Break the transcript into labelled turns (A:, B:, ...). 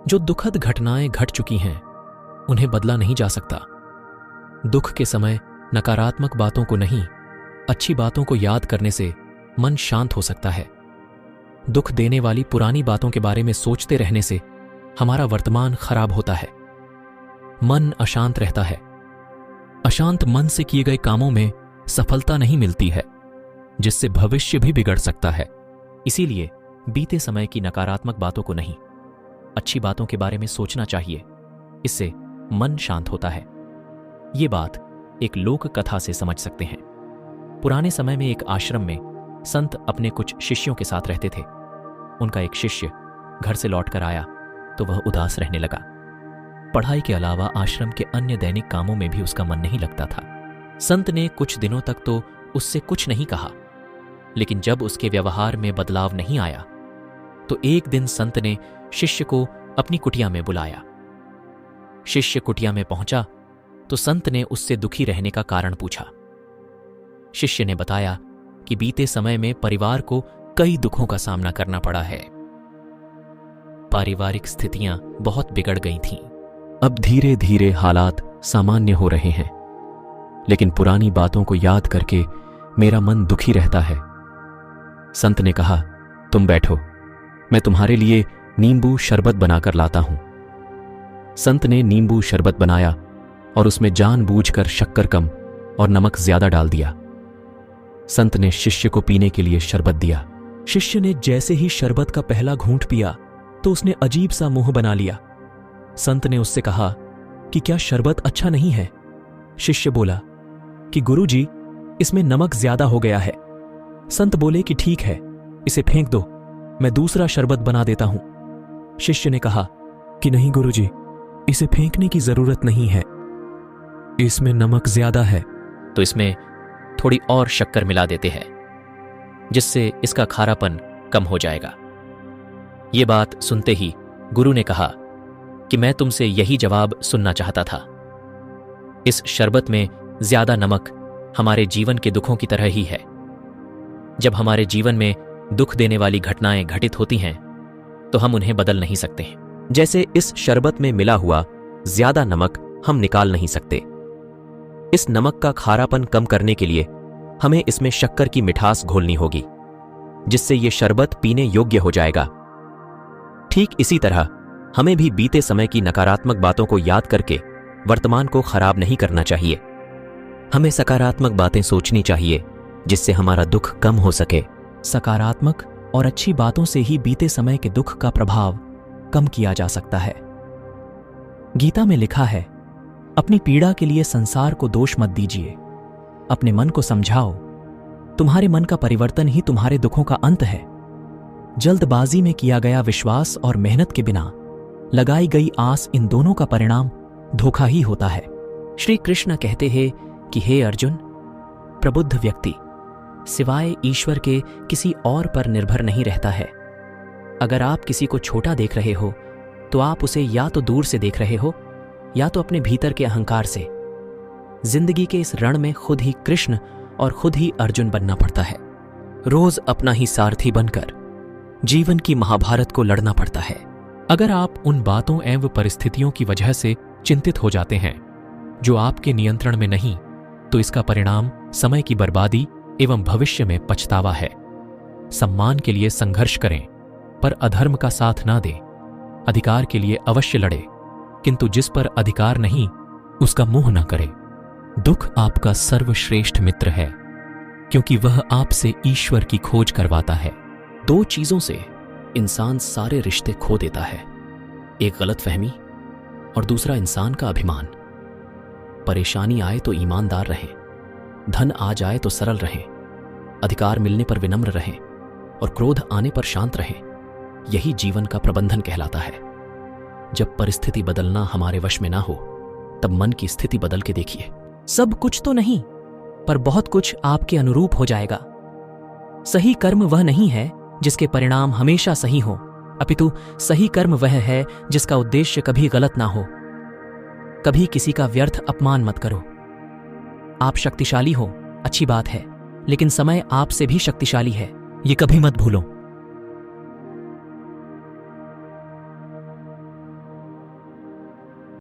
A: जो दुखद घटनाएं घट चुकी हैं उन्हें बदला नहीं जा सकता। दुख के समय नकारात्मक बातों को नहीं, अच्छी बातों को याद करने से मन शांत हो सकता है। दुख देने वाली पुरानी बातों के बारे में सोचते रहने से हमारा वर्तमान खराब होता है, मन अशांत रहता है। अशांत मन से किए गए कामों में सफलता नहीं मिलती है, जिससे भविष्य भी बिगड़ सकता है। इसीलिए बीते समय की नकारात्मक बातों को नहीं, अच्छी बातों के बारे में सोचना चाहिए। इससे मन शांत होता है। ये बात एक लोक कथा से समझ सकते हैं। पुराने समय में एक आश्रम में संत अपने कुछ शिष्यों के साथ रहते थे। उनका एक शिष्य घर से लौटकर आया तो वह उदास रहने लगा। पढ़ाई के अलावा आश्रम के अन्य दैनिक कामों में भी उसका मन नहीं लगता था। संत ने कुछ दिनों तक तो उससे कुछ नहीं कहा, लेकिन जब उसके व्यवहार में बदलाव नहीं आया तो एक दिन संत ने शिष्य को अपनी कुटिया में बुलाया। शिष्य कुटिया में पहुंचा तो संत ने उससे दुखी रहने का कारण पूछा। शिष्य ने बताया कि बीते समय में परिवार को कई दुखों का सामना करना पड़ा है। पारिवारिक स्थितियां बहुत बिगड़ गई थीं। अब धीरे धीरे हालात सामान्य हो रहे हैं, लेकिन पुरानी बातों को याद करके मेरा मन दुखी रहता है। संत ने कहा, तुम बैठो, मैं तुम्हारे लिए नींबू शरबत बनाकर लाता हूं। संत ने नींबू शरबत बनाया और उसमें जानबूझकर शक्कर कम और नमक ज्यादा डाल दिया। संत ने शिष्य को पीने के लिए शरबत दिया। शिष्य ने जैसे ही शरबत का पहला घूंट पिया तो उसने अजीब सा मुंह बना लिया। संत ने उससे कहा कि क्या शरबत अच्छा नहीं है? शिष्य बोला कि गुरुजी, इसमें नमक ज्यादा हो गया है। संत बोले कि ठीक है, इसे फेंक दो, मैं दूसरा शरबत बना देता हूं। शिष्य ने कहा कि नहीं गुरुजी, इसे फेंकने की जरूरत नहीं है, इसमें नमक ज्यादा है। तो इसमें थोड़ी और शक्कर मिला देते हैं, जिससे इसका खारापन कम हो जाएगा। ये बात सुनते ही गुरु ने कहा कि मैं तुमसे यही जवाब सुनना चाहता था। इस शरबत में ज्यादा नमक हमारे जीवन के दुखों की तरह ही है। जब हमारे जीवन में दुख देने वाली घटनाएं घटित होती हैं तो हम उन्हें बदल नहीं सकते। जैसे इस शरबत में मिला हुआ ज्यादा नमक हम निकाल नहीं सकते। इस नमक का खारापन कम करने के लिए हमें इसमें शक्कर की मिठास घोलनी होगी, जिससे यह शरबत पीने योग्य हो जाएगा। ठीक इसी तरह हमें भी बीते समय की नकारात्मक बातों को याद करके वर्तमान को खराब नहीं करना चाहिए। हमें सकारात्मक बातें सोचनी चाहिए, जिससे हमारा दुख कम हो सके। सकारात्मक और अच्छी बातों से ही बीते समय के दुख का प्रभाव कम किया जा सकता है। गीता में लिखा है, अपनी पीड़ा के लिए संसार को दोष मत दीजिए, अपने मन को समझाओ, तुम्हारे मन का परिवर्तन ही तुम्हारे दुखों का अंत है। जल्दबाजी में किया गया विश्वास और मेहनत के बिना लगाई गई आस, इन दोनों का परिणाम धोखा ही होता है। श्री कृष्ण कहते हैं कि हे अर्जुन, प्रबुद्ध व्यक्ति सिवाय ईश्वर के किसी और पर निर्भर नहीं रहता है। अगर आप किसी को छोटा देख रहे हो तो आप उसे या तो दूर से देख रहे हो या तो अपने भीतर के अहंकार से। जिंदगी के इस रण में खुद ही कृष्ण और खुद ही अर्जुन बनना पड़ता है। रोज अपना ही सारथी बनकर जीवन की महाभारत को लड़ना पड़ता है। अगर आप उन बातों एवं परिस्थितियों की वजह से चिंतित हो जाते हैं जो आपके नियंत्रण में नहीं, तो इसका परिणाम समय की बर्बादी एवं भविष्य में पछतावा है। सम्मान के लिए संघर्ष करें, पर अधर्म का साथ ना दें। अधिकार के लिए अवश्य लड़े, किंतु जिस पर अधिकार नहीं उसका मोह न करें। दुख आपका सर्वश्रेष्ठ मित्र है, क्योंकि वह आपसे ईश्वर की खोज करवाता है। दो चीजों से इंसान सारे रिश्ते खो देता है, एक गलतफहमी और दूसरा इंसान का अभिमान। परेशानी आए तो ईमानदार रहें, धन आ जाए तो सरल रहें, अधिकार मिलने पर विनम्र रहें और क्रोध आने पर शांत रहें। यही जीवन का प्रबंधन कहलाता है। जब परिस्थिति बदलना हमारे वश में ना हो, तब मन की स्थिति बदल के देखिए। सब कुछ तो नहीं, पर बहुत कुछ आपके अनुरूप हो जाएगा। सही कर्म वह नहीं है जिसके परिणाम हमेशा सही हो, अपितु सही कर्म वह है जिसका उद्देश्य कभी गलत ना हो। कभी किसी का व्यर्थ अपमान मत करो। आप शक्तिशाली हो, अच्छी बात है, लेकिन समय आपसे भी शक्तिशाली है, ये कभी मत भूलो।